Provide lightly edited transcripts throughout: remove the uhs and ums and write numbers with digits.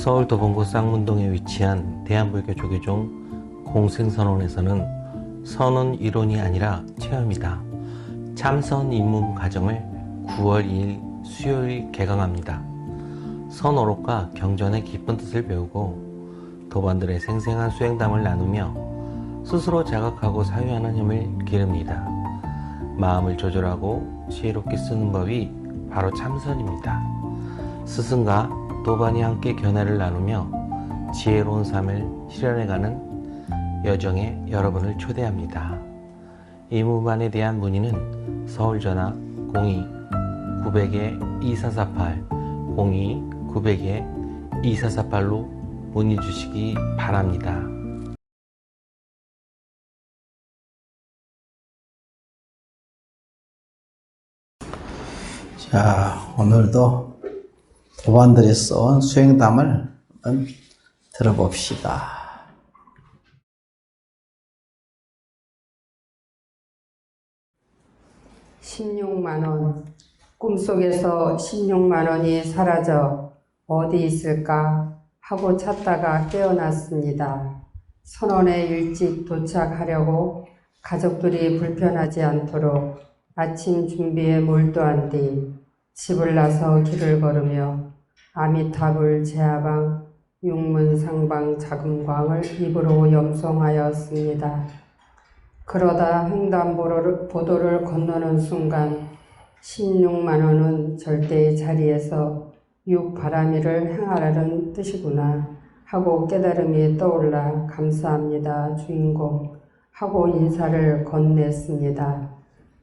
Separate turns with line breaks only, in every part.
서울 도봉구 쌍문동에 위치한 대한불교 조계종 공생선원에서는 선언 이론이 아니라 체험이다. 참선 입문 과정을 9월 2일 수요일 개강합니다. 선어록과 경전의 깊은 뜻을 배우고 도반들의 생생한 수행담을 나누며 스스로 자각하고 사유하는 힘을 기릅니다. 마음을 조절하고 지혜롭게 쓰는 법이 바로 참선입니다. 스승과 도반이 함께 견해를 나누며 지혜로운 삶을 실현해가는 여정에 여러분을 초대합니다. 이 무반에 대한 문의는 서울전화 02-900-2448, 02-900-2448로 문의 주시기 바랍니다.
자, 오늘도 도반들이 써온 수행담을 한번 들어봅시다.
(16만원) 꿈속에서 16만원이 사라져 어디 있을까 하고 찾다가 깨어났습니다. 선원에 일찍 도착하려고 가족들이 불편하지 않도록 아침 준비에 몰두한 뒤 집을 나서 길을 걸으며 아미타불 제하방 육문상방 자금광을 입으로 염송하였습니다. 그러다 횡단보도를 건너는 순간 16만원은 절대의 자리에서 육바라미를 행하라는 뜻이구나 하고 깨달음이 떠올라 감사합니다 주인공 하고 인사를 건넸습니다.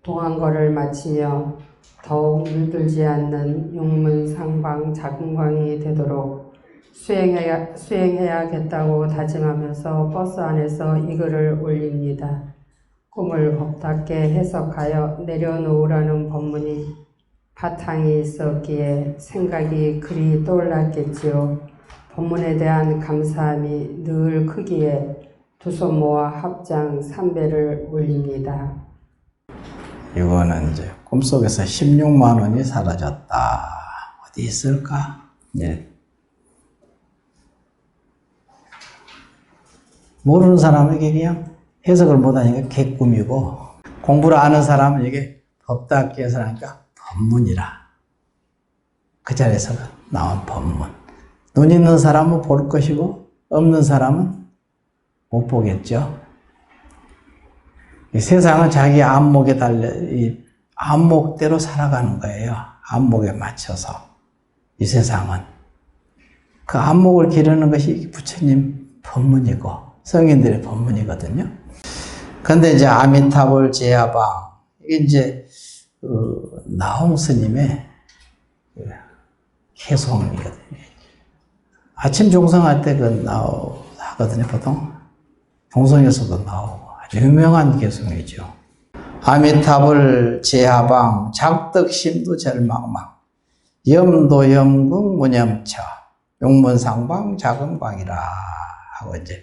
동안거를 마치며 더욱 물들지 않는 육문상방 자금광이 되도록 수행해야겠다고 다짐하면서 버스 안에서 이 글을 올립니다. 꿈을 법답게 해석하여 내려놓으라는 법문이 바탕이 있었기에 생각이 그리 떠올랐겠지요. 법문에 대한 감사함이 늘 크기에 두 손 모아 합장 3배를 올립니다.
이거는 이제 꿈속에서 16만원이 사라졌다. 어디 있을까? 예. 모르는 사람에게 그냥 해석을 못하니까 개꿈이고, 공부를 아는 사람은 이게 법답게 해석하니까 법문이라. 그 자리에서 나온 법문. 눈 있는 사람은 볼 것이고 없는 사람은 못 보겠죠. 이 세상은 자기 안목에 달려, 이 안목대로 살아가는 거예요. 안목에 맞춰서. 이 세상은. 그 안목을 기르는 것이 부처님 법문이고, 성인들의 법문이거든요. 근데 이제 아미타불 제하방, 이게 이제, 나홍 스님의 개송이거든요. 아침 종성할 때 하거든요, 보통. 종성에서도 나오고. 유명한 개성이죠. 아미타불 제하방 작득심도 절망망 염도염궁 무념처 용문상방 자금광이라 하고 이제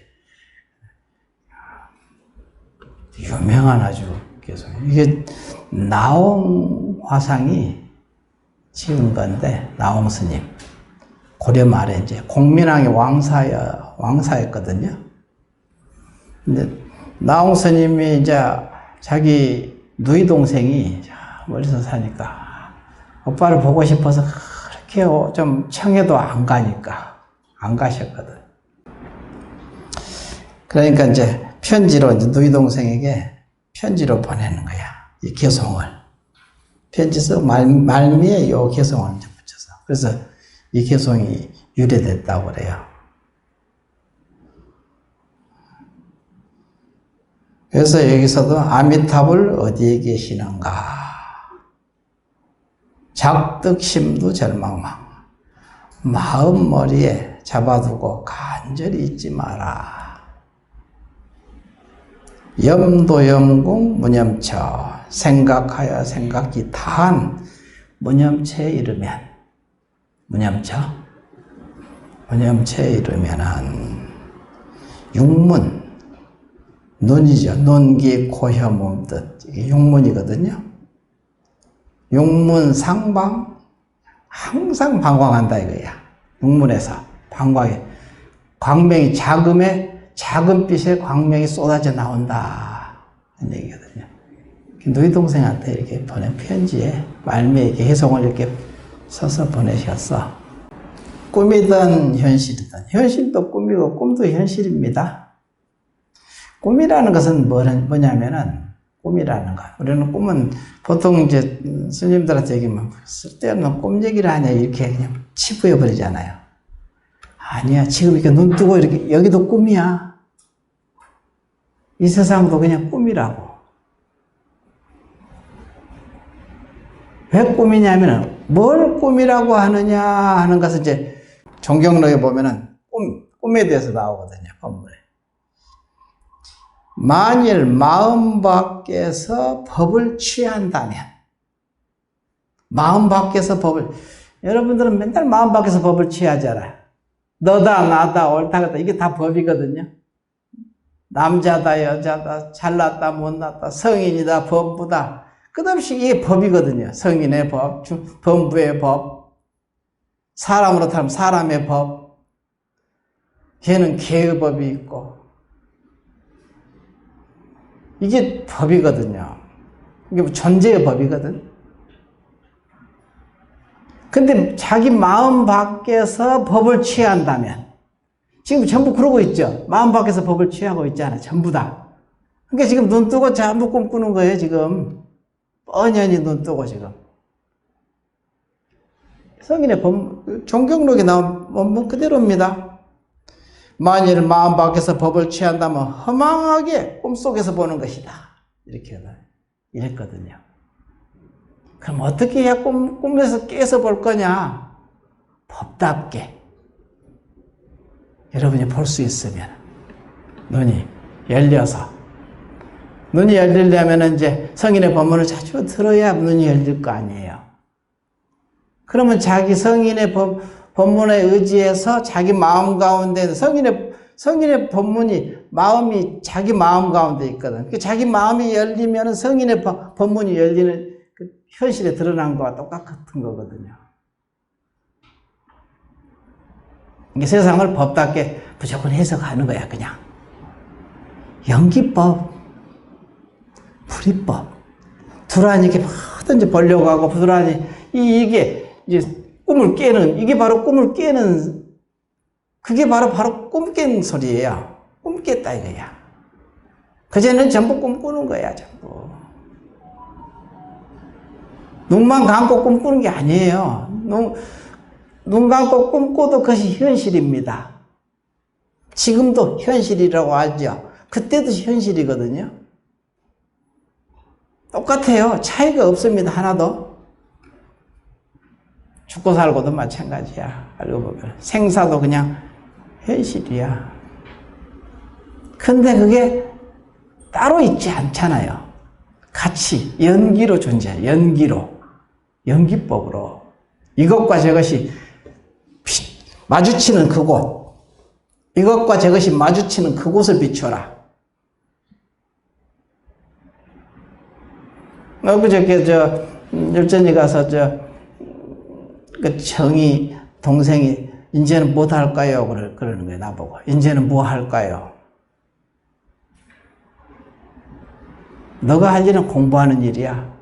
유명한 아주 개성. 이게 나홍 화상이 지은 건데, 나홍 스님 고려 말에 이제 공민왕의 왕사였거든요. 근데 나홍 스님이 이제 자기 누이 동생이 멀리서 사니까 오빠를 보고 싶어서 그렇게 좀 청해도 안 가셨거든. 그러니까 이제 편지로 이제 누이 동생에게 편지로 보내는 거야. 이 개송을. 편지 써 말미에 요 개송을 이제 붙여서. 그래서 이 개송이 유래됐다고 그래요. 그래서 여기서도 아미타불 어디에 계시는가? 작득심도 절망망. 마음머리에 잡아두고 간절히 잊지 마라. 염도염궁 무념처. 생각하여 생각이 다한 무념체에 이르면. 무념체에 이르면은 육문. 눈이죠. 눈기, 코, 혀, 몸, 뜻. 이게 육문이거든요. 육문, 상방. 항상 방황한다 이거야. 육문에서 방광에 광명이 작은 빛에 광명이 쏟아져 나온다. 이런 얘기거든요. 너희 동생한테 이렇게 보낸 편지에 말미에 이렇게 해송을 이렇게 써서 보내셨어. 꿈이든 현실이든, 현실도 꿈이고 꿈도 현실입니다. 꿈이라는 것은 뭐냐면은, 꿈이라는 것. 우리는 꿈은 보통 이제 스님들한테 얘기하면 쓸데없는 꿈 얘기를 하냐 이렇게 그냥 치부해버리잖아요. 아니야. 지금 이렇게 눈 뜨고 이렇게, 여기도 꿈이야. 이 세상도 그냥 꿈이라고. 왜 꿈이냐면은, 뭘 꿈이라고 하느냐 하는 것은 이제 종경록에 보면은 꿈에 대해서 나오거든요, 본문에. 만일 마음 밖에서 법을 취한다면, 마음 밖에서 법을, 여러분들은 맨날 마음 밖에서 법을 취하잖아요. 너다, 나다, 옳다, 그렇다. 이게 다 법이거든요. 남자다, 여자다, 잘났다, 못났다, 성인이다, 범부다. 끝없이 이게 법이거든요. 성인의 법, 범부의 법, 사람으로 타면 사람의 법, 걔는 걔의 법이 있고, 이게 법이거든요. 이게 존재의 법이거든. 근데 자기 마음 밖에서 법을 취한다면, 지금 전부 그러고 있죠. 마음 밖에서 법을 취하고 있잖아. 전부 다. 그러니까 지금 눈 뜨고 전부 꿈꾸는 거예요, 지금. 뻔연히 눈 뜨고 지금. 성인의 종경록에 나온 원문 그대로입니다. 만일 마음 밖에서 법을 취한다면 허망하게 꿈속에서 보는 것이다. 이렇게 이랬거든요. 그럼 어떻게 해야 꿈에서 깨서 볼 거냐? 법답게. 여러분이 볼 수 있으면 눈이 열려서, 눈이 열리려면 이제 성인의 법문을 자주 들어야 눈이 열릴 거 아니에요. 그러면 자기 성인의 법문에 의지해서 자기 마음 가운데, 성인의 법문이, 마음이 자기 마음 가운데 있거든. 자기 마음이 열리면 성인의 법문이 열리는 그 현실에 드러난 거와 똑같은 거거든요. 이게 세상을 법답게 무조건 해석하는 거야, 그냥. 연기법, 불이법, 두란히 이렇게 뭐든지 보려고 하고, 두란히, 이게 이제 꿈을 깨는, 이게 바로 꿈을 깨는, 그게 바로 꿈 깬 소리예요. 꿈 깼다 이거야. 그전에는 전부 꿈꾸는 거야, 전부. 눈만 감고 꿈꾸는 게 아니에요. 눈 감고 꿈꿔도 그것이 현실입니다. 지금도 현실이라고 하죠. 그때도 현실이거든요. 똑같아요. 차이가 없습니다. 하나도. 죽고 살고도 마찬가지야. 알고 보면. 생사도 그냥 현실이야. 근데 그게 따로 있지 않잖아요. 같이 연기로 존재해요. 연기로. 연기법으로. 이것과 저것이 마주치는 그곳, 이것과 저것이 마주치는 그곳을 비춰라. 그저께 열전이 가서 그 정이 동생이 이제는 뭐 할까요? 그러는 거예요, 나보고. 이제는 뭐 할까요? 너가 할 일은 공부하는 일이야.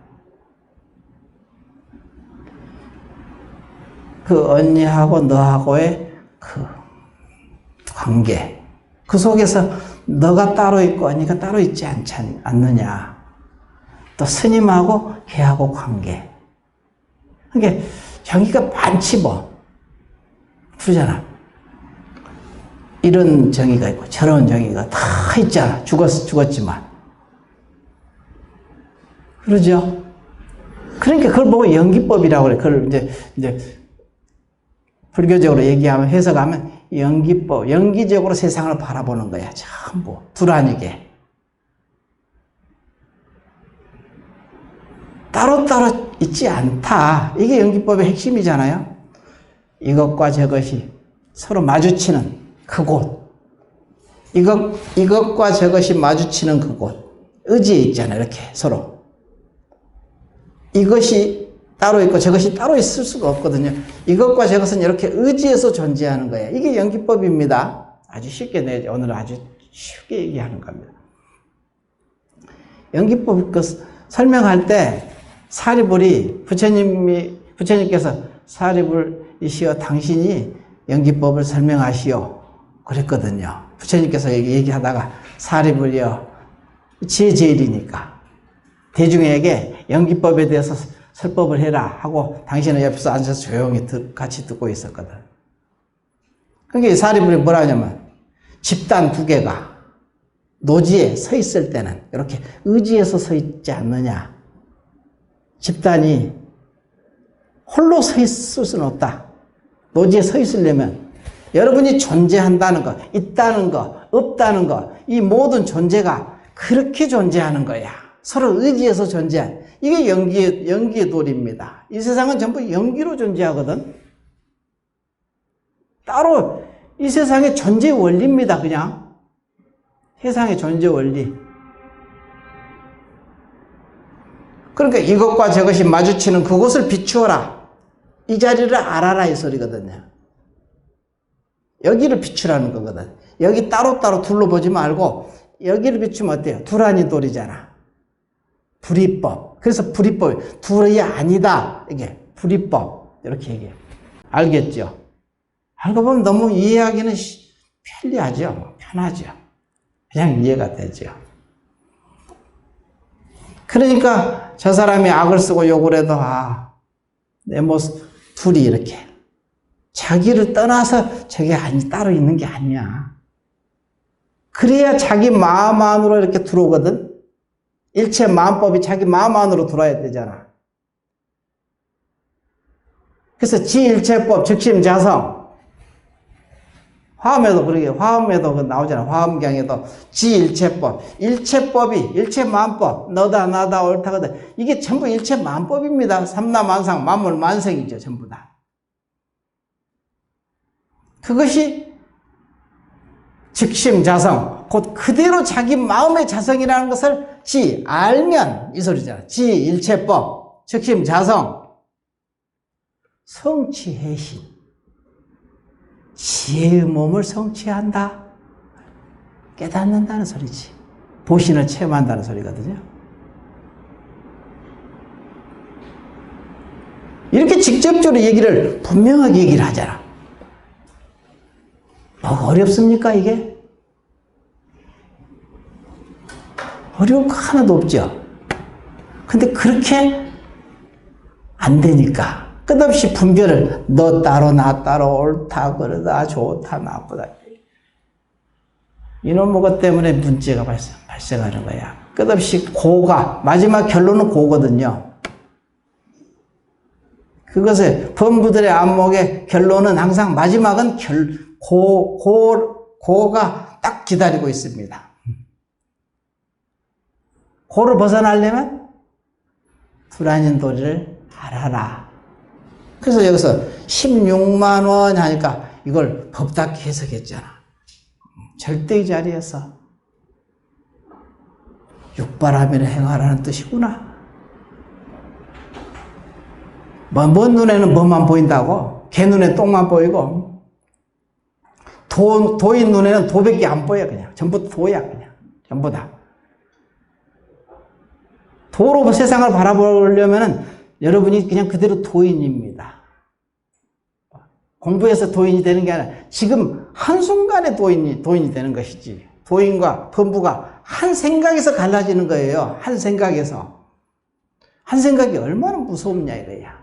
그 언니하고 너하고의 그 관계, 그 속에서 너가 따로 있고 언니가 따로 있지 않느냐. 또 스님하고 걔하고 관계. 그러니까 정의가 많지 뭐. 그러잖아. 이런 정의가 있고 저런 정의가 다 있잖아. 죽었지만. 그러죠? 그러니까 그걸 보고 연기법이라고 그래. 그걸 이제 불교적으로 얘기하면, 해석하면 연기법, 연기적으로 세상을 바라보는 거야. 전부. 두라니게. 따로따로 있지 않다. 이게 연기법의 핵심이잖아요. 이것과 저것이 서로 마주치는 그곳. 이것과 저것이 마주치는 그곳. 의지에 있잖아요. 이렇게 서로. 이것이 따로 있고 저것이 따로 있을 수가 없거든요. 이것과 저것은 이렇게 의지해서 존재하는 거예요. 이게 연기법입니다. 아주 쉽게 오늘은 아주 쉽게 얘기하는 겁니다. 연기법 설명할 때 사리불이 부처님께서 사리불이시여 당신이 연기법을 설명하시오 그랬거든요. 부처님께서 얘기하다가 사리불이여 지혜제일이니까 대중에게 연기법에 대해서 설법을 해라 하고 당신은 옆에서 앉아서 조용히 같이 듣고 있었거든. 그러니까 사리불이 뭐라 하냐면 집단 두 개가 노지에 서 있을 때는 이렇게 의지해서 서 있지 않느냐. 집단이 홀로 서 있을 수는 없다. 노지에 서 있으려면 여러분이 존재한다는 거, 있다는 거, 없다는 거, 이 모든 존재가 그렇게 존재하는 거야. 서로 의지해서 존재한. 이게 연기의 도리입니다. 이 세상은 전부 연기로 존재하거든. 따로 이 세상의 존재 원리입니다. 그냥 세상의 존재 원리. 그러니까 이것과 저것이 마주치는 그곳을 비추어라. 이 자리를 알아라 이 소리거든요. 여기를 비추라는 거거든. 여기 따로따로 둘러보지 말고 여기를 비추면 어때요? 두란이 돌이잖아. 불이법. 그래서 불이법. 둘이 아니다. 이게 불이법. 이렇게 얘기해요. 알겠죠? 알고 보면 너무 이해하기는 편리하죠. 편하죠. 그냥 이해가 되죠. 그러니까 저 사람이 악을 쓰고 욕을 해도 내 모습 둘이 이렇게 자기를 떠나서 저게 따로 있는 게 아니야. 그래야 자기 마음 안으로 이렇게 들어오거든. 일체 마음법이 자기 마음 안으로 들어와야 되잖아. 그래서 지일체법, 즉심자성. 화엄에도 그러게, 화엄에도 나오잖아. 화엄경에도 지일체법. 일체법이, 일체마음법. 너다, 나다, 옳다거다. 이게 전부 일체마음법입니다. 삼라만상, 만물만성이죠. 전부 다. 그것이 즉심자성. 곧 그대로 자기 마음의 자성이라는 것을 알면 이 소리잖아. 일체법, 즉심자성. 성취해신. 지혜의 몸을 성취한다. 깨닫는다는 소리지. 보신을 체험한다는 소리거든요. 이렇게 직접적으로 분명하게 얘기를 하잖아. 뭐가 어렵습니까, 이게? 어려울 거 하나도 없죠. 근데 그렇게 안 되니까 끝없이 분별을 너 따로 나 따로 옳다 그러다 좋다 나쁘다 이놈의 것 때문에 문제가 발생하는 거야. 끝없이 마지막 결론은 고거든요. 그것의 범부들의 안목의 결론은 항상 마지막은 고가 딱 기다리고 있습니다. 고를 벗어나려면 불안인 도리를 알아라. 그래서 여기서 16만 원 하니까 이걸 법답게 해석했잖아. 절대의 자리에서 육바라밀을 행하라는 뜻이구나. 먼 눈에는 뭐만 보인다고? 개 눈에 똥만 보이고 도인 눈에는 도밖에 안 보여. 그냥 전부 도야. 그냥 전부 다. 도로 세상을 바라보려면 여러분이 그냥 그대로 도인입니다. 공부해서 도인이 되는 게 아니라 지금 한순간에 도인이 되는 것이지. 도인과 범부가 한 생각에서 갈라지는 거예요. 한 생각에서. 한 생각이 얼마나 무섭냐 이거야.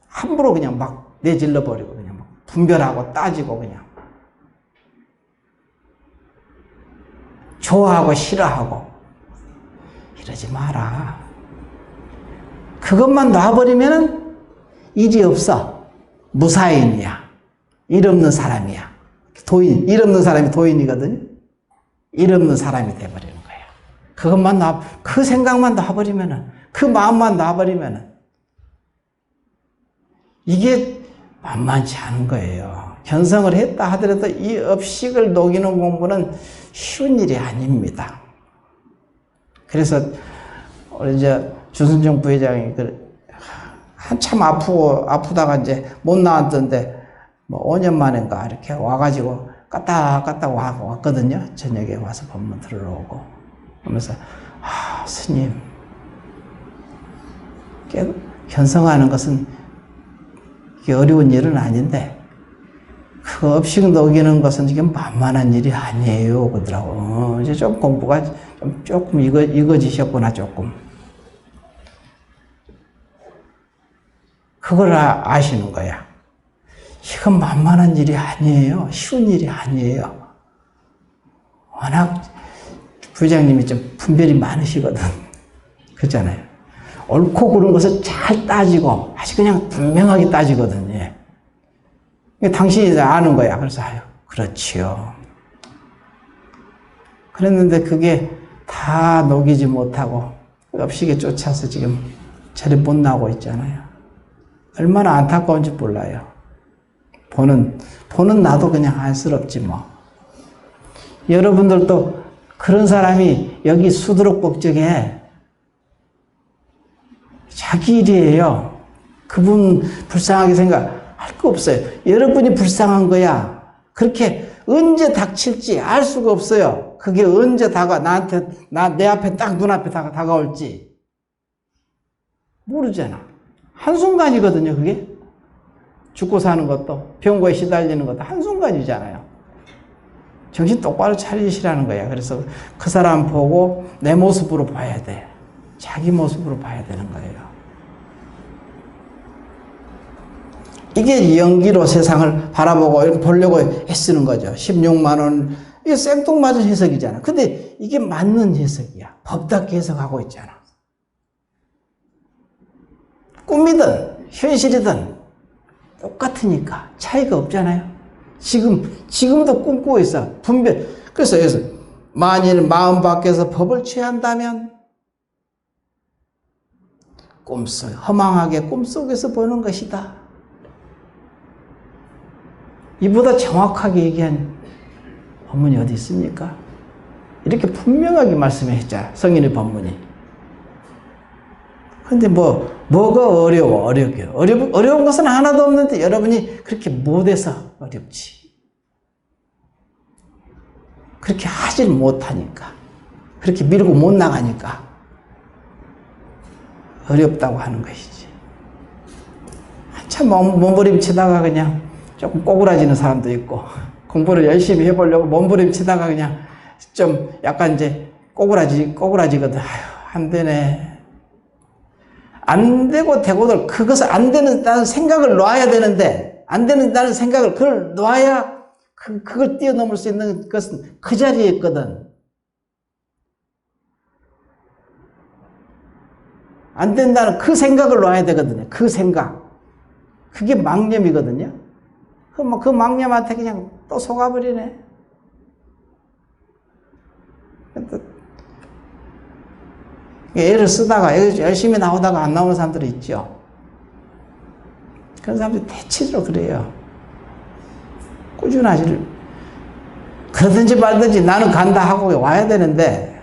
함부로 그냥 막 내질러 버리고 그냥 막 분별하고 따지고 그냥 좋아하고 싫어하고 이러지 마라. 그것만 놔버리면 일이 없어. 무사인이야. 일 없는 사람이야. 도인, 일 없는 사람이 도인이거든요. 일 없는 사람이 돼버리는 거야. 그 생각만 놔버리면은, 그 마음만 놔버리면은, 이게 만만치 않은 거예요. 견성을 했다 하더라도 이 업식을 녹이는 공부는 쉬운 일이 아닙니다. 그래서, 우리 주순정 부회장이 한참 아프다가 이제 못 나왔던데, 뭐 5년 만인가 이렇게 와가지고 까딱 왔거든요. 저녁에 와서 법문 들으러 오고. 그러면서, 스님, 견성하는 것은 이게 어려운 일은 아닌데, 그 업식 녹이는 것은 이게 만만한 일이 아니에요. 그러더라고. 이제 좀 공부가 조금 익어지셨구나, 조금. 그걸 아시는 거야. 이건 만만한 일이 아니에요. 쉬운 일이 아니에요. 워낙 부장님이 좀 분별이 많으시거든. 그렇잖아요. 옳고 그른 것을 잘 따지고 아주 그냥 분명하게 따지거든. 예. 당신이 아는 거야. 그래서 그렇지요. 그랬는데 그게 다 녹이지 못하고 업식에 쫓아서 지금 저리 못 나오고 있잖아요. 얼마나 안타까운지 몰라요. 보는 나도 그냥 안쓰럽지 뭐. 여러분들도 그런 사람이 여기 수두룩법정에 자기 일이에요. 그분 불쌍하게 생각할 거 없어요. 여러분이 불쌍한 거야. 그렇게 언제 닥칠지 알 수가 없어요. 그게 언제 내 앞에 딱 눈앞에 다가올지 모르잖아. 한순간이거든요, 그게. 죽고 사는 것도, 병고에 시달리는 것도 한순간이잖아요. 정신 똑바로 차리시라는 거야. 그래서 그 사람 보고 내 모습으로 봐야 돼. 자기 모습으로 봐야 되는 거예요. 이게 연기로 세상을 바라보고 이렇게 보려고 애쓰는 거죠. 16만 원. 이게 생뚱맞은 해석이잖아. 근데 이게 맞는 해석이야. 법답게 해석하고 있잖아. 꿈이든 현실이든 똑같으니까 차이가 없잖아요. 지금도 꿈꾸고 있어. 분별. 그래서 여기서 만일 마음 밖에서 법을 취한다면 허망하게 꿈속에서 보는 것이다. 이보다 정확하게 얘기한 법문이 어디 있습니까? 이렇게 분명하게 말씀했잖아. 성인의 법문이. 근데 뭐가 어려운 것은 하나도 없는데 여러분이 그렇게 못해서 어렵지. 그렇게 하질 못하니까. 그렇게 밀고 못 나가니까 어렵다고 하는 것이지. 한참 몸부림치다가 그냥 조금 꼬꾸라지는 사람도 있고, 공부를 열심히 해보려고 몸부림치다가 그냥 좀 약간 이제 꼬꾸라지거든. 안 되네. 안 되고 되고들 그것을 안 되는다는 생각을 놔야 되는데, 안 되는다는 생각을 그걸 놔야 그걸 뛰어넘을 수 있는 것은 그 자리에 있거든. 안 된다는 그 생각을 놔야 되거든요. 그 생각. 그게 망념이거든요. 그 망념한테 그냥 또 속아버리네. 애를 쓰다가 열심히 나오다가 안 나오는 사람들이 있죠. 그런 사람들이 대체적으로 그래요. 꾸준하지를 그러든지 말든지 나는 간다 하고 와야 되는데,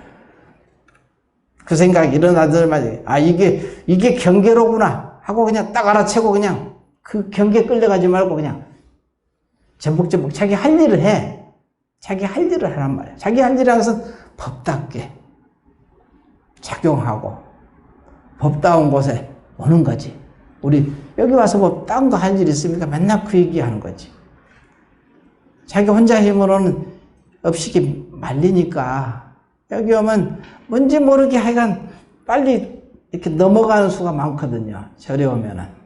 그 생각이 일어나자마자 이게 경계로구나 하고 그냥 딱 알아채고 그냥 그 경계에 끌려가지 말고 그냥 전복전복 자기 할 일을 해. 자기 할 일을 하란 말이야. 자기 할 일이라는 것은 법답게 작용하고 법다운 곳에 오는 거지. 우리 여기 와서 법다운 거 할 일 있습니까? 맨날 그 얘기하는 거지. 자기 혼자 힘으로는 업식이 말리니까 여기 오면 뭔지 모르게 하여간 빨리 이렇게 넘어가는 수가 많거든요. 절에 오면은.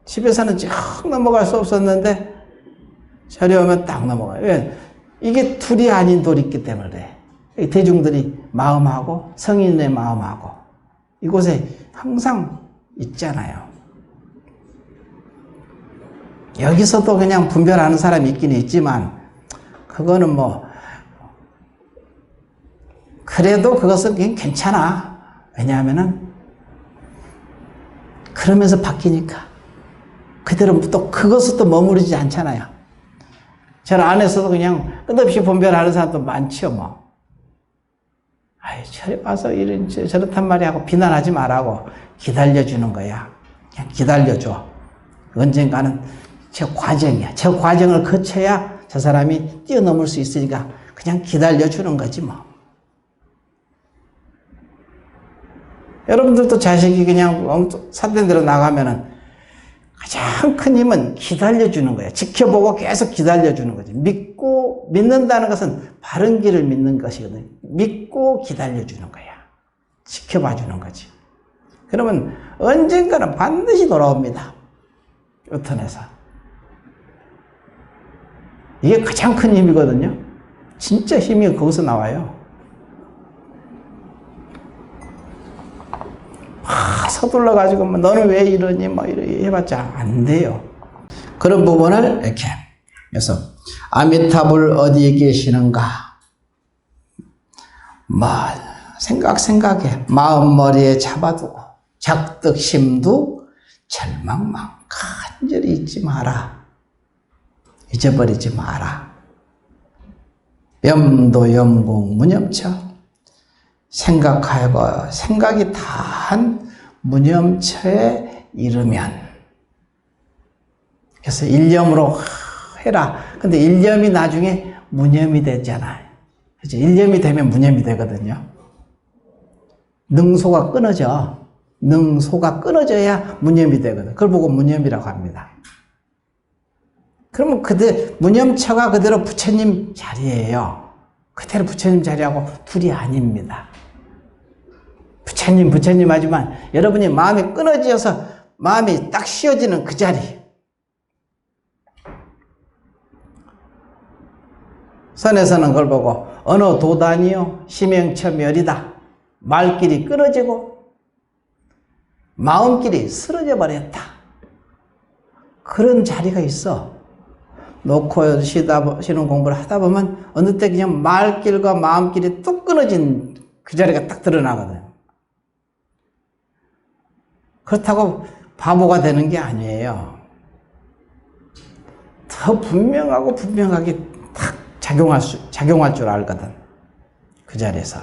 집에서는 쭉 넘어갈 수 없었는데 절에 오면 딱 넘어가요. 왜? 이게 둘이 아닌 돌이 있기 때문에. 대중들이 마음하고 성인의 마음하고 이곳에 항상 있잖아요. 여기서도 그냥 분별하는 사람이 있긴 있지만 그거는 그래도 그것은 그냥 괜찮아. 왜냐하면은 그러면서 바뀌니까 그대로 또 그것을 또 머무르지 않잖아요. 저 안에서도 그냥 끝없이 분별하는 사람도 많죠. 아이, 저리 와서 이런, 저렇단 말이 하고 비난하지 말라고 기다려주는 거야. 그냥 기다려줘. 언젠가는 저 과정이야. 저 과정을 거쳐야 저 사람이 뛰어넘을 수 있으니까 그냥 기다려주는 거지 뭐. 여러분들도 자식이 그냥 삿된 대로 나가면은 가장 큰 힘은 기다려주는 거예요. 지켜보고 계속 기다려주는 거지. 믿는다는 것은 바른 길을 믿는 것이거든요. 믿고 기다려주는 거야. 지켜봐주는 거지. 그러면 언젠가는 반드시 돌아옵니다. 유턴해서. 이게 가장 큰 힘이거든요. 진짜 힘이 거기서 나와요. 서둘러가지고, 너는 왜 이러니, 이렇게 해봤자 안 돼요. 그런 부분을 이렇게 해서, 아미타불 어디에 계시는가? 생각해. 마음머리에 잡아두고, 작득심도 절망만 간절히 잊지 마라. 잊어버리지 마라. 염도 염공 무념처. 생각하고 생각이 다한 무념처에 이르면, 그래서 일념으로 해라. 근데 일념이 나중에 무념이 되잖아요. 그렇죠? 일념이 되면 무념이 되거든요. 능소가 끊어져. 능소가 끊어져야 무념이 되거든. 그걸 보고 무념이라고 합니다. 그러면 무념처가 그대로 부처님 자리예요. 그대로 부처님 자리하고 둘이 아닙니다. 부처님 하지만 여러분이 마음이 끊어져서 마음이 딱 쉬어지는 그 자리. 선에서는 그걸 보고 어느 도단이요 심행처멸이다. 말길이 끊어지고 마음길이 쓰러져 버렸다. 그런 자리가 있어. 놓고 쉬는 공부를 하다 보면 어느 때 그냥 말길과 마음길이 뚝 끊어진 그 자리가 딱 드러나거든. 그렇다고 바보가 되는 게 아니에요. 더 분명하게 딱 작용할 줄 알거든. 그 자리에서.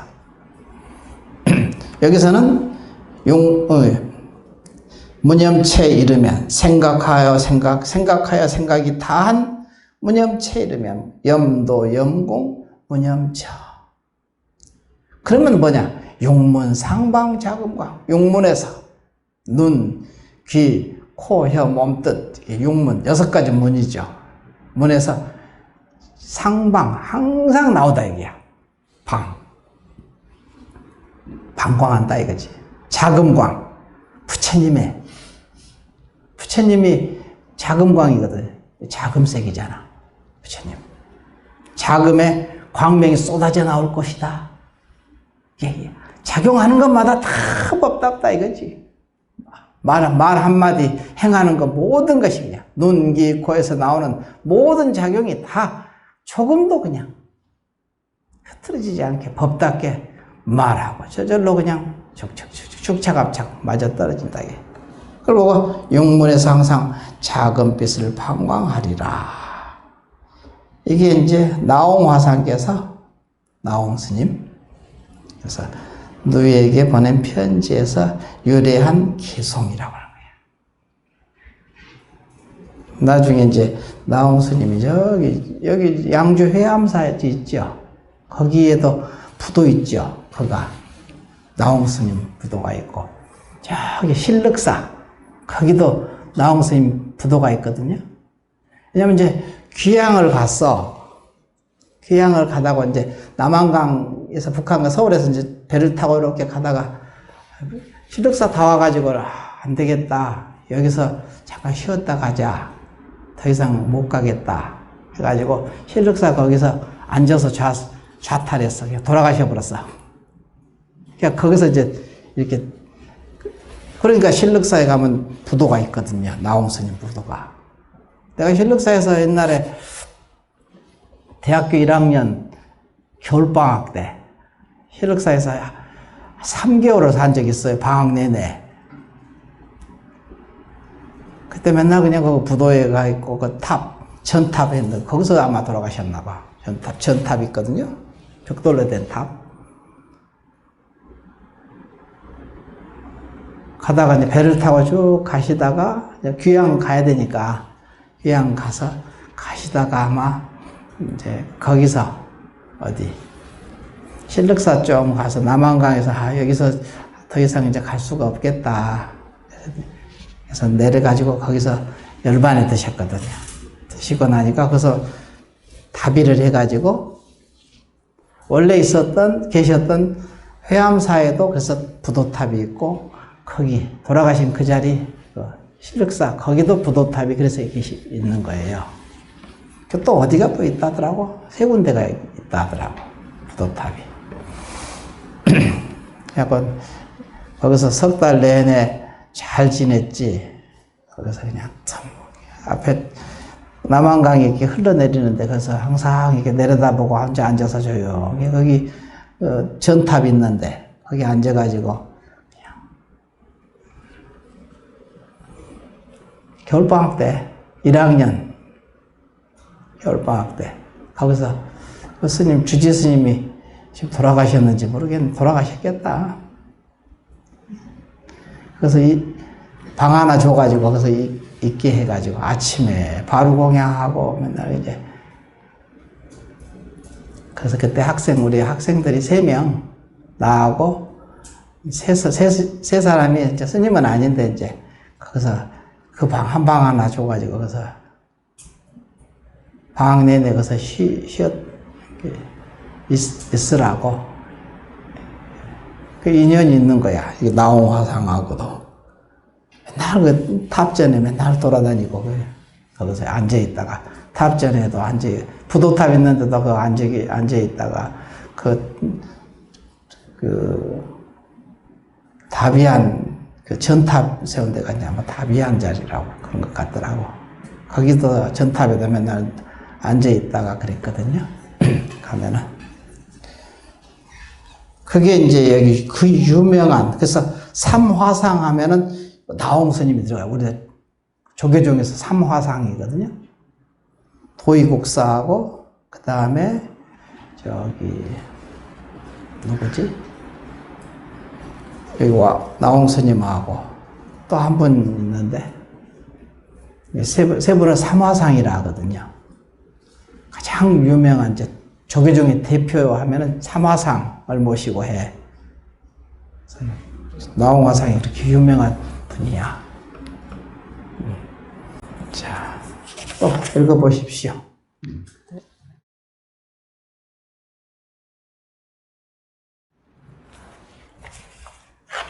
여기서는 무념체에 이르면 생각하여 생각이 다한 무념체에 이르면 염도 염공 무념처. 그러면 뭐냐? 육문 상방 자금광. 육문에서 눈, 귀, 코, 혀, 몸뜻, 육문 6가지 문이죠. 문에서 상방 항상 나오다 이게야. 방광한다 이거지. 자금광. 부처님이 자금광이거든. 자금색이잖아. 부처님. 자금에 광명이 쏟아져 나올 것이다. 작용하는 것마다 다 법답다 이거지. 말 한마디 행하는 것 모든 것이 그냥 눈, 귀, 코에서 나오는 모든 작용이 다 조금도 그냥 흐트러지지 않게 법답게 말하고 저절로 그냥 축착합착 맞아떨어진다. 그리고 육문에서 항상 작은 빛을 방광하리라. 이게 이제 나홍화상께서 나홍스님 그래서 누이에게 보낸 편지에서 유래한 기송이라고 하는 거예요. 나중에 이제 나홍스님이 여기 양주 회암사에 있죠. 거기에도 부도 있죠. 거가 나홍스님 부도가 있고 저기 신륵사 거기도 나홍스님 부도가 있거든요. 왜냐면 이제 귀향을 가다가 이제 남한강에서 북한과 서울에서 이제 배를 타고 이렇게 가다가 신륵사 다 와가지고 안 되겠다. 여기서 잠깐 쉬었다 가자. 더 이상 못 가겠다. 해가지고 신륵사 거기서 앉아서 좌탈했어. 그냥 돌아가셔 버렸어. 그러니까 거기서 이제 이렇게 그러니까 신륵사에 가면 부도가 있거든요. 나홍스님 부도가. 내가 신륵사에서 옛날에 대학교 1학년 겨울방학 때 신륵사에서 3개월을 산 적이 있어요. 방학 내내. 그때 맨날 그냥 그 부도에 가 있고 그 전탑에 있는 거기서 아마 돌아가셨나 봐. 전탑 있거든요. 벽돌로 된 탑. 가다가 이제 배를 타고 쭉 가시다가 이제 귀양 가야 되니까 귀양 가시다가 아마 이제 거기서 어디 신륵사 좀 가서 남한강에서 여기서 더 이상 이제 갈 수가 없겠다. 그래서 내려가지고 거기서 열반에 드셨거든요. 드시고 나니까 거기서 다비를 해가지고 원래 계셨던 회암사에도 그래서 부도탑이 있고 거기 돌아가신 그 자리 신륵사 거기도 부도탑이 그래서 있는 거예요. 또 어디가 또 있다더라고. 세 군데가 있다더라고. 부도탑이. 약간 거기서 석 달 내내 잘 지냈지. 거기서 그냥 참 앞에 남한강이 이렇게 흘러내리는데 거기서 항상 이렇게 내려다보고 혼자 앉아서 조용히 거기 전탑 있는데 거기 앉아가지고 그냥 겨울방학 때 1학년 겨울방학 때 거기서 그 스님 주지 스님이 지금 돌아가셨는지 모르겠는데 돌아가셨겠다. 그래서 이 방 하나 줘가지고 거기서 있게 해가지고 아침에 바로 공양하고 맨날 이제 그래서 그때 우리 학생들이 3명 나하고 세 사람이 이제 스님은 아닌데 이제 거기서 그 방 한 방 하나 줘가지고 거기서 방학 내내 거기서 있으라고 그 인연이 있는 거야. 이 나홍화상하고도 맨날 그 탑전에 맨날 돌아다니고 거기서 앉아 있다가 탑전에도 부도탑 있는데도 그 앉아 있다가 그 다비안 그 전탑 세운 데가 이제 아마 다비안 자리라고 그런 것 같더라고. 거기도 전탑에도 맨날 앉아 있다가 그랬거든요. 가면은 그게 이제 여기 그 유명한 그래서 삼화상 하면은 나홍 스님이 들어가요. 우리 조계종에서 삼화상이거든요. 도의국사하고 그 다음에 저기 누구지? 여기 나홍 스님하고 또 한 분 있는데 세 분은 삼화상이라 하거든요. 가장 유명한 이제 조계종의 대표 하면은 삼화상을 모시고 해. 나홍화상이 그렇게 유명한 분이야. 자, 또 읽어보십시오.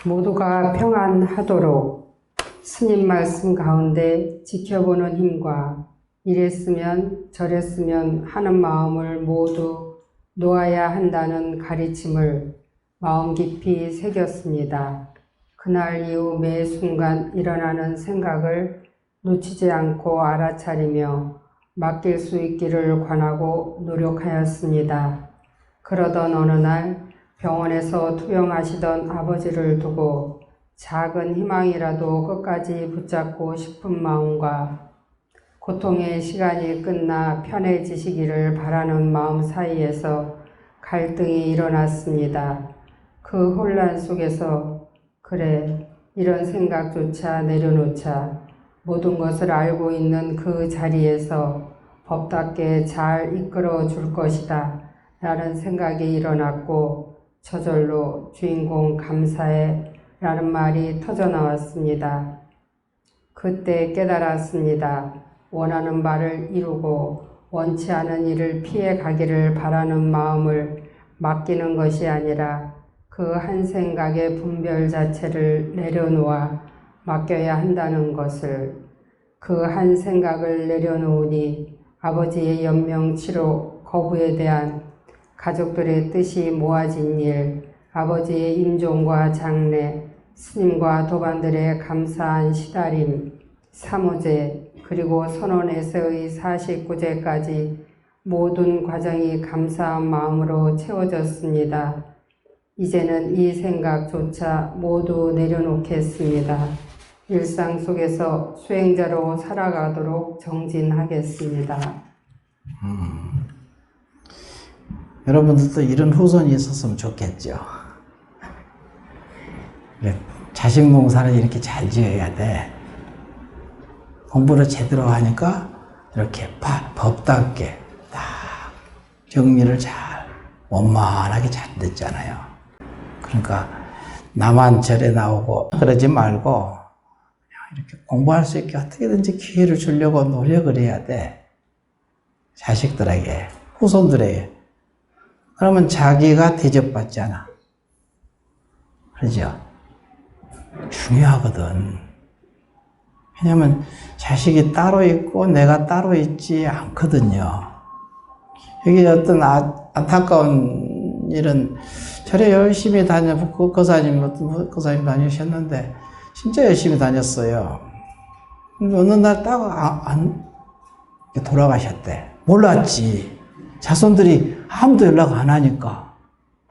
모두가 평안하도록 스님 말씀 가운데 지켜보는 힘과 이랬으면 저랬으면 하는 마음을 모두 놓아야 한다는 가르침을 마음 깊이 새겼습니다. 그날 이후 매 순간 일어나는 생각을 놓치지 않고 알아차리며 맡길 수 있기를 권하고 노력하였습니다. 그러던 어느 날 병원에서 투병하시던 아버지를 두고 작은 희망이라도 끝까지 붙잡고 싶은 마음과 고통의 시간이 끝나 편해지시기를 바라는 마음 사이에서 갈등이 일어났습니다. 그 혼란 속에서 그래, 이런 생각조차 내려놓자 모든 것을 알고 있는 그 자리에서 법답게 잘 이끌어 줄 것이다 라는 생각이 일어났고 저절로 주인공 감사해 라는 말이 터져나왔습니다. 그때 깨달았습니다. 원하는 바를 이루고 원치 않은 일을 피해 가기를 바라는 마음을 맡기는 것이 아니라 그 한 생각의 분별 자체를 내려놓아 맡겨야 한다는 것을, 그 한 생각을 내려놓으니 아버지의 연명치료 거부에 대한 가족들의 뜻이 모아진 일, 아버지의 임종과 장례, 스님과 도반들의 감사한 시달림, 사무제, 그리고 선원에서의 49제까지 모든 과정이 감사한 마음으로 채워졌습니다. 이제는 이 생각조차 모두 내려놓겠습니다. 일상 속에서 수행자로 살아가도록 정진하겠습니다.
여러분들도 이런 후손이 있었으면 좋겠죠. 자식 농사를 이렇게 잘 지어야 돼. 공부를 제대로 하니까 이렇게 법답게 딱 정리를 잘 원만하게 잘 됐잖아요. 그러니까 나만 절에 나오고 그러지 말고 그냥 이렇게 공부할 수 있게 어떻게든지 기회를 주려고 노력을 해야 돼. 자식들에게, 후손들에게. 그러면 자기가 대접받잖아. 그러죠? 중요하거든. 왜냐면 자식이 따로 있고 내가 따로 있지 않거든요. 여기 어떤 안타까운 일은 절에 열심히 거사님 다니셨는데 진짜 열심히 다녔어요. 어느 날 딱 돌아가셨대. 몰랐지. 자손들이 아무도 연락 안 하니까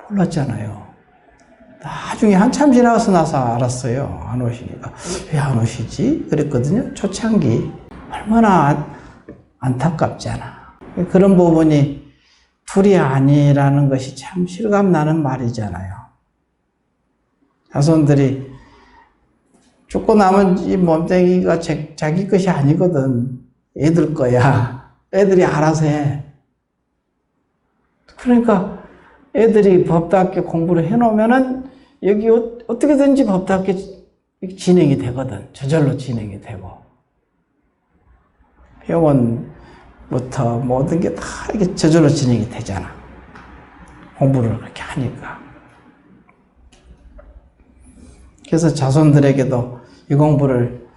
몰랐잖아요. 나중에 한참 지나서 나서 알았어요. 안 오시니까. 왜 안 오시지? 그랬거든요. 초창기. 얼마나 안타깝잖아. 그런 부분이 둘이 아니라는 것이 참 실감 나는 말이잖아요. 자손들이 죽고 남은 이 몸뚱이가 자기 것이 아니거든. 애들 거야. 애들이 알아서 해. 그러니까 애들이 법답게 공부를 해놓으면은 여기 어떻게든지 법답게 진행이 되거든. 저절로 진행이 되고. 병원부터 모든 게 다 이렇게 저절로 진행이 되잖아. 공부를 그렇게 하니까. 그래서 자손들에게도 이 공부를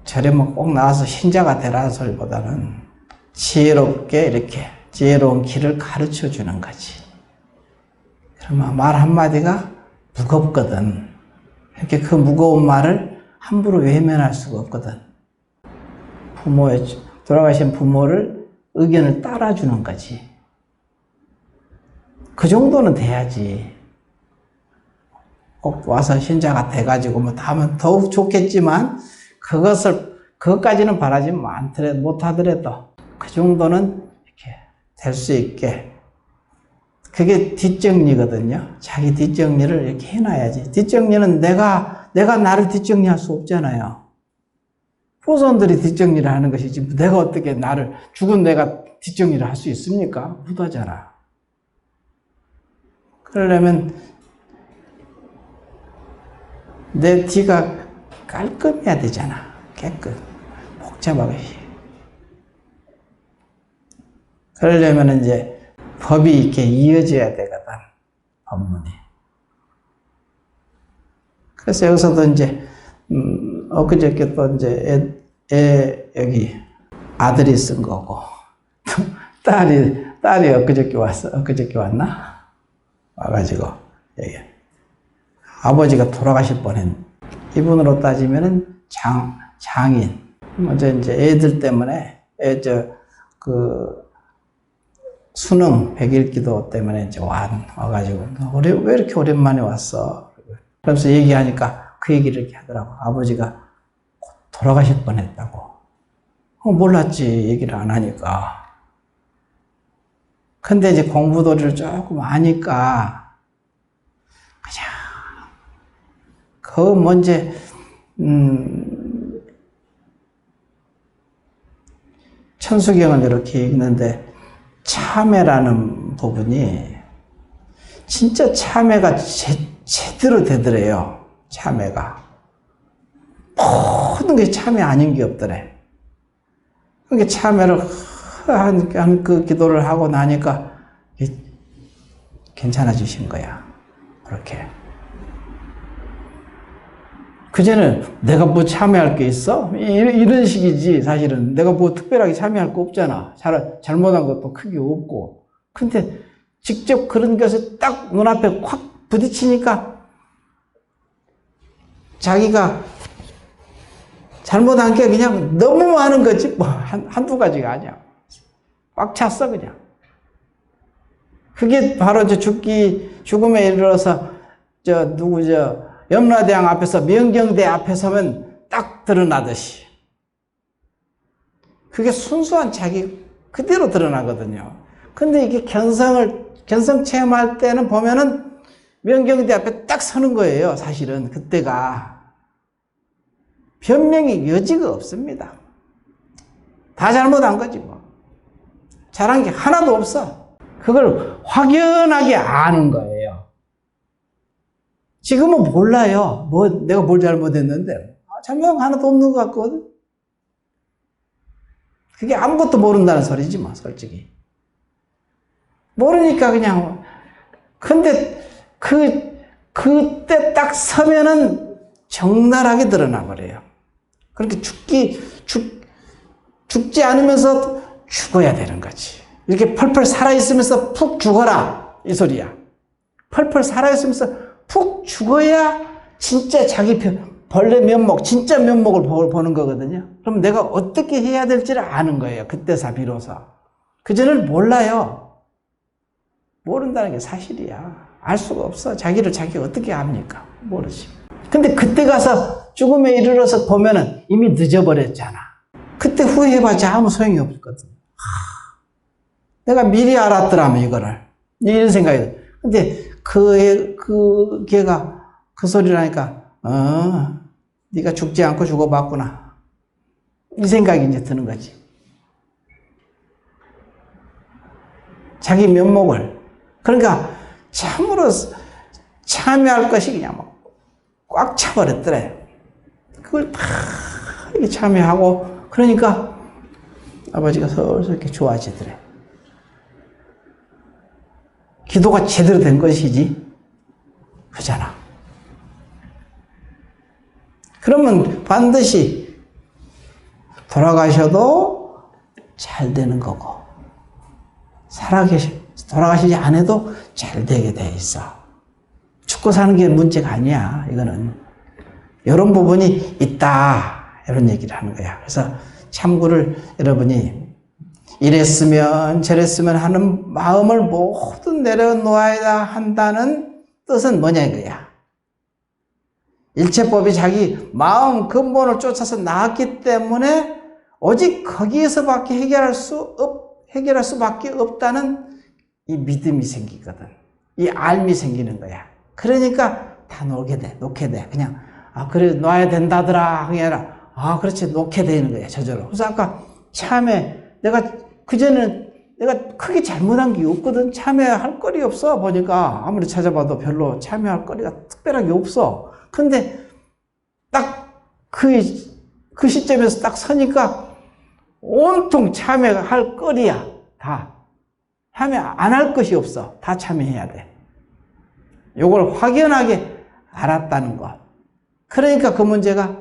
절에 꼭 나와서 신자가 되라는 소리보다는 지혜롭게 이렇게 지혜로운 길을 가르쳐 주는 거지. 그러면 말 한마디가 무겁거든. 이렇게 그 무거운 말을 함부로 외면할 수가 없거든. 돌아가신 부모를 의견을 따라주는 거지. 그 정도는 돼야지. 꼭 와서 신자가 돼가지고 하면 더욱 좋겠지만 그것까지는 바라지 못하더라도 그 정도는 이렇게 될 수 있게. 그게 뒷정리거든요. 자기 뒷정리를 이렇게 해놔야지. 뒷정리는 내가 나를 뒷정리할 수 없잖아요. 후손들이 뒷정리를 하는 것이지 내가 어떻게 죽은 내가 뒷정리를 할 수 있습니까? 못하잖아. 그러려면 내 뒤가 깔끔해야 되잖아. 복잡하게. 그러려면 이제 법이 이렇게 이어져야 되거든. 법문이. 그래서 여기서도 이제 엊그저께 또 이제 여기 아들이 쓴 거고 딸이 엊그저께 왔나? 와가지고 여기 아버지가 돌아가실 뻔했. 이분으로 따지면은 장인. 먼저 이제 애들 때문에 수능 100일 기도 때문에 이제 와가지고 왜 이렇게 오랜만에 왔어? 그러면서 얘기하니까 그 얘기를 이렇게 하더라고. 아버지가 돌아가실 뻔했다고. 몰랐지. 얘기를 안 하니까. 근데 이제 공부도를 조금 아니까 그냥 먼저 천수경을 이렇게 읽는데 참회라는 부분이 진짜 참회가 제대로 되더래요. 참회가. 모든 게 참회 아닌 게 없더래. 그러니까 참회를 그 기도를 하고 나니까 괜찮아지신 거야. 그렇게. 그전에 내가 뭐 참여할 게 있어? 이런 식이지, 사실은. 내가 뭐 특별하게 참여할 거 없잖아. 잘못한 것도 크게 없고. 근데 직접 그런 것을 딱 눈앞에 확 부딪히니까 자기가 잘못한 게 그냥 너무 많은 거지. 뭐, 한두 가지가 아니야. 꽉 찼어, 그냥. 그게 바로 죽음에 이르러서, 염라대왕 앞에서 명경대 앞에 서면 딱 드러나듯이. 그게 순수한 자기 그대로 드러나거든요. 근데 이게 견성 체험할 때는 보면은 명경대 앞에 딱 서는 거예요. 사실은 그때가 변명의 여지가 없습니다. 다 잘못한 거지 뭐. 잘한 게 하나도 없어. 그걸 확연하게 아는 거예요. 지금은 몰라요. 내가 뭘 잘못했는데. 잘못한 거 하나도 없는 것 같거든. 그게 아무것도 모른다는 소리지 뭐, 솔직히. 모르니까 그냥. 근데 그때 딱 서면은 적나라하게 드러나 버려요. 그렇게 죽지 않으면서 죽어야 되는 거지. 이렇게 펄펄 살아있으면서 푹 죽어라. 이 소리야. 펄펄 살아있으면서 푹 죽어야 진짜 자기 벌레 면목, 진짜 면목을 보는 거거든요. 그럼 내가 어떻게 해야 될지를 아는 거예요. 그때서 비로소. 그전에는 몰라요. 모른다는 게 사실이야. 알 수가 없어. 자기를 자기가 어떻게 압니까? 모르지. 근데 그때 가서 죽음에 이르러서 보면은 이미 늦어버렸잖아. 그때 후회해봤자 아무 소용이 없거든. 내가 미리 알았더라면 이거를. 이런 생각이 들어. 근데 걔가 그 소리를 하니까 네가 죽지 않고 죽어봤구나. 이 생각이 이제 드는 거지. 자기 면목을. 그러니까 참으로 참여할 것이 그냥 꽉 차버렸더래. 그걸 다 이렇게 참여하고 그러니까 아버지가 서서히 이렇게 좋아지더래. 기도가 제대로 된 것이지. 그잖아. 그러면 반드시 돌아가셔도 잘 되는 거고, 돌아가시지 않아도 잘 되게 돼 있어. 죽고 사는 게 문제가 아니야, 이거는. 이런 부분이 있다. 이런 얘기를 하는 거야. 그래서 참고를 여러분이 이랬으면 저랬으면 하는 마음을 모두 내려놓아야 한다는 뜻은 뭐냐 이거야. 일체법이 자기 마음 근본을 쫓아서 나왔기 때문에 오직 거기에서밖에 해결할 수밖에 없다는 이 믿음이 생기거든. 이 알미 생기는 거야. 그러니까 다 놓게 돼. 그냥 그래 놔야 된다더라 그게 아니라 그렇지 놓게 되는 거야 저절로. 그래서 아까 참회 그전에는 내가 크게 잘못한 게 없거든. 참회할 거리 없어. 보니까 아무리 찾아봐도 별로 참회할 거리가 특별하게 없어. 근데 딱 그 시점에서 딱 서니까 온통 참회할 거리야. 다. 참회 안 할 것이 없어. 다 참회해야 돼. 요걸 확연하게 알았다는 것. 그러니까 그 문제가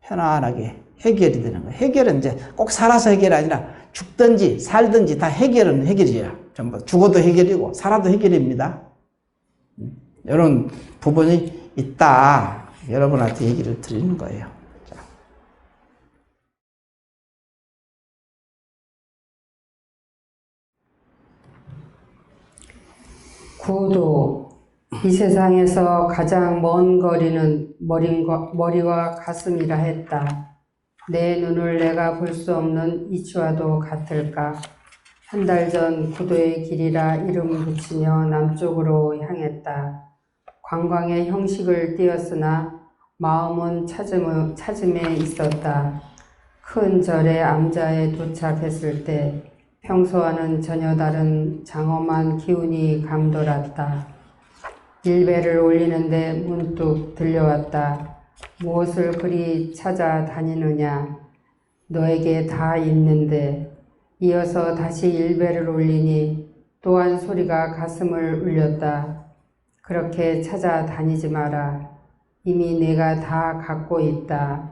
편안하게 해결이 되는 거예요. 해결은 이제 꼭 살아서 해결이 아니라 죽든지 살든지 다 해결은 해결이야. 전부 죽어도 해결이고 살아도 해결입니다. 이런 부분이 있다. 여러분한테 얘기를 드리는 거예요. 자.
구도. 이 세상에서 가장 먼 거리는 머리와 가슴이라 했다. 내 눈을 내가 볼 수 없는 이치와도 같을까? 한 달 전 구도의 길이라 이름 붙이며 남쪽으로 향했다. 관광의 형식을 띄었으나 마음은 찾음에 있었다. 큰 절의 암자에 도착했을 때 평소와는 전혀 다른 장엄한 기운이 감돌았다. 일배를 올리는데 문득 들려왔다. 무엇을 그리 찾아다니느냐? 너에게 다 있는데. 이어서 다시 일배를 올리니 또한 소리가 가슴을 울렸다. 그렇게 찾아다니지 마라. 이미 내가 다 갖고 있다.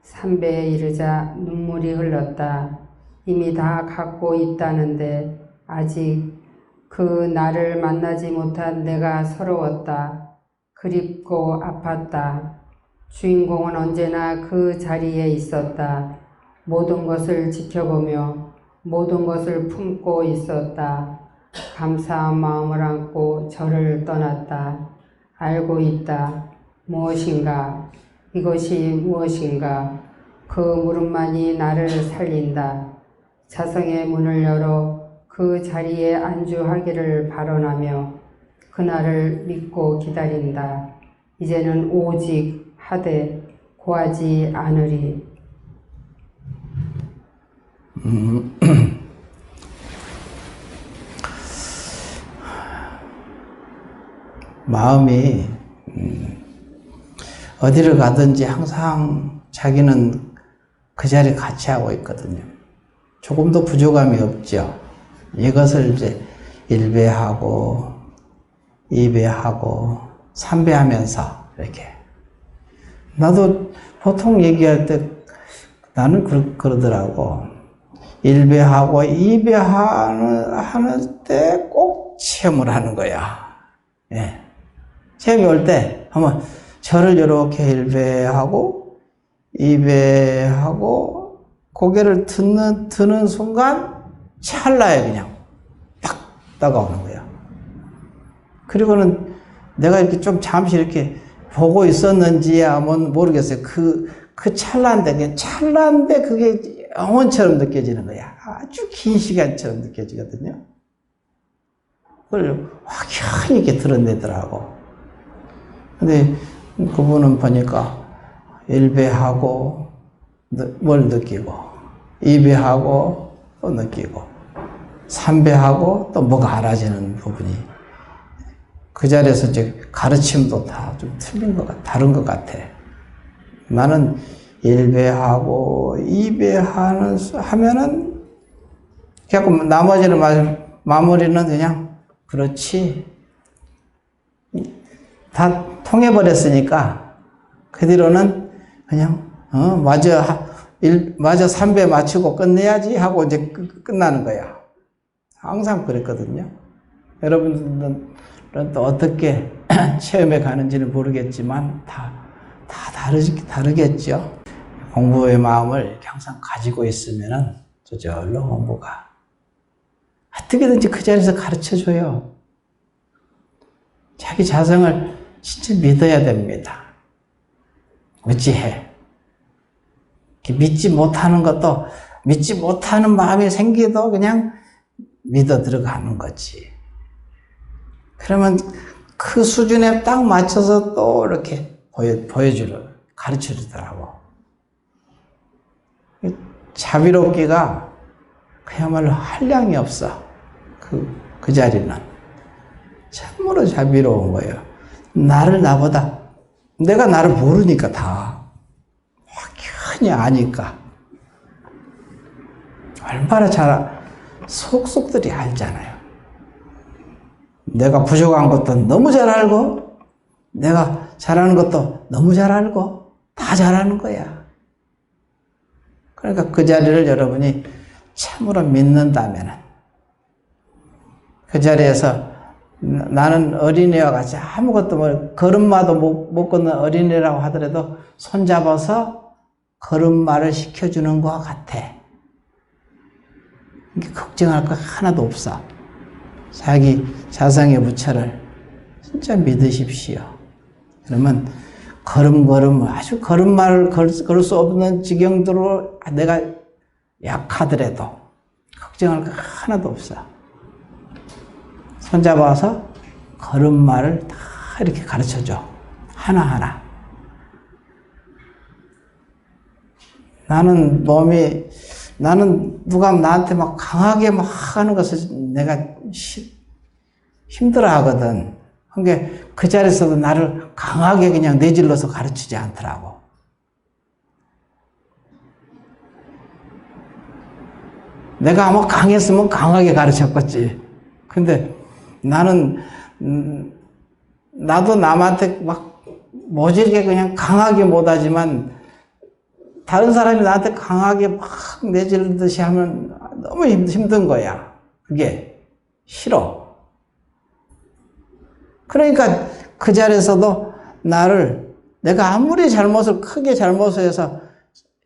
3배에 이르자 눈물이 흘렀다. 이미 다 갖고 있다는데 아직 그 나를 만나지 못한 내가 서러웠다. 그립고 아팠다. 주인공은 언제나 그 자리에 있었다. 모든 것을 지켜보며 모든 것을 품고 있었다. 감사한 마음을 안고 저를 떠났다. 알고 있다. 무엇인가? 이것이 무엇인가? 그 물음만이 나를 살린다. 자성의 문을 열어 그 자리에 안주하기를 발언하며 그날을 믿고 기다린다. 이제는 오직 하되 고하지 않으리.
마음이 어디를 가든지 항상 자기는 그 자리에 같이 하고 있거든요. 조금도 부족함이 없죠. 이것을 이제 1배하고 2배하고 3배하면서 이렇게. 나도 보통 얘기할 때 나는 그러더라고. 1배하고 2배하는 때 꼭 체험을 하는 거야. 예. 체험이 올 때 한번 저를 이렇게 1배하고 2배하고 고개를 드는 순간 찰나에 그냥 딱 다가오는 거야. 그리고는 내가 이렇게 좀 잠시 이렇게 보고 있었는지야 모르겠어요. 그 찰나인데, 그냥 찰나인데 그게 영원처럼 느껴지는 거야. 아주 긴 시간처럼 느껴지거든요. 그걸 확연히 이렇게 드러내더라고. 근데 그분은 보니까 1배하고 뭘 느끼고, 2배하고 또 느끼고, 3배하고 또 뭐가 알아지는 부분이 그 자리에서 이제 가르침도 다 좀 틀린 것 같아, 다른 것 같아. 나는 1배하고 2배하면은 그래갖고 나머지는 마무리는 그냥 그렇지 다 통해버렸으니까 그 뒤로는 그냥 마저 3배 마치고 끝내야지 하고 이제 끝나는 거야. 항상 그랬거든요. 여러분들은 또 어떻게 체험해 가는지는 모르겠지만 다 다르겠죠. 공부의 마음을 이렇게 항상 가지고 있으면은 저절로 공부가 어떻게든지 그 자리에서 가르쳐 줘요. 자기 자성을 진짜 믿어야 됩니다. 어찌해. 믿지 못하는 것도 믿지 못하는 마음이 생기도 그냥 믿어 들어가는 거지. 그러면 그 수준에 딱 맞춰서 또 이렇게 가르쳐 주더라고. 자비롭기가 그야말로 한량이 없어. 그 자리는. 참으로 자비로운 거예요. 나보다, 내가 나를 모르니까 다. 확연히 아니까. 얼마나 속속들이 알잖아요. 내가 부족한 것도 너무 잘 알고, 내가 잘하는 것도 너무 잘 알고, 다 잘하는 거야. 그러니까 그 자리를 여러분이 참으로 믿는다면, 그 자리에서 나는 어린애와 같이 아무것도 걸음마도 못 걷는 어린애라고 하더라도 손잡아서 걸음마를 시켜주는 것 같아. 걱정할 거 하나도 없어. 자기 자성의 부처를 진짜 믿으십시오. 그러면 걸음 아주 걸음마를 걸을 수 없는 지경들로 내가 약하더라도 걱정할 거 하나도 없어. 손잡아서 걸음마를 다 이렇게 가르쳐줘. 하나하나. 나는 누가 나한테 막 강하게 막 하는 것을 내가 힘들어 하거든. 그러니까 그 자리에서도 나를 강하게 그냥 내질러서 가르치지 않더라고. 내가 아마 강했으면 강하게 가르쳤겠지. 근데 나는, 나도 남한테 막 모질게 그냥 강하게 못하지만 다른 사람이 나한테 강하게 막 내지르듯이 하면 너무 힘든 거야. 그게 싫어. 그러니까 그 자리에서도 내가 아무리 크게 잘못을 해서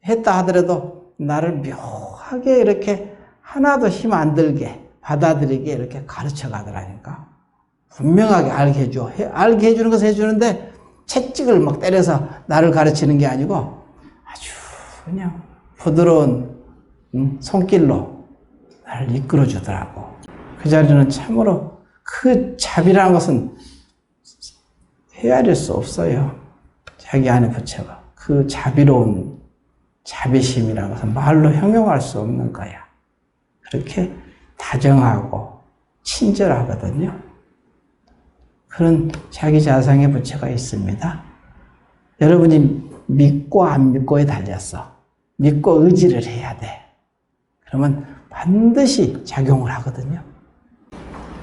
했다 하더라도 나를 묘하게 이렇게 하나도 힘 안 들게 받아들이게 이렇게 가르쳐 가더라니까. 분명하게 알게 해줘. 알게 해주는 것을 해주는데 채찍을 막 때려서 나를 가르치는 게 아니고 아주 그냥 부드러운 손길로 나를 이끌어 주더라고. 그 자리는 참으로 그 자비라는 것은 헤아릴 수 없어요. 자기 안에 부처가. 그 자비로운 자비심이라는 것은 말로 형용할 수 없는 거야. 그렇게 다정하고 친절하거든요. 그런 자기 자성의 부처가 있습니다. 여러분이 믿고 안 믿고에 달렸어. 믿고 의지를 해야 돼. 그러면 반드시 작용을 하거든요.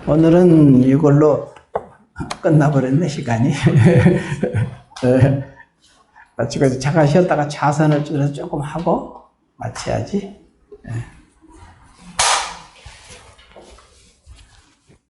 오늘은 이걸로 끝나버렸네, 시간이. 마치고 잠깐 쉬었다가 좌선을 줄여서 조금 하고 마쳐야지.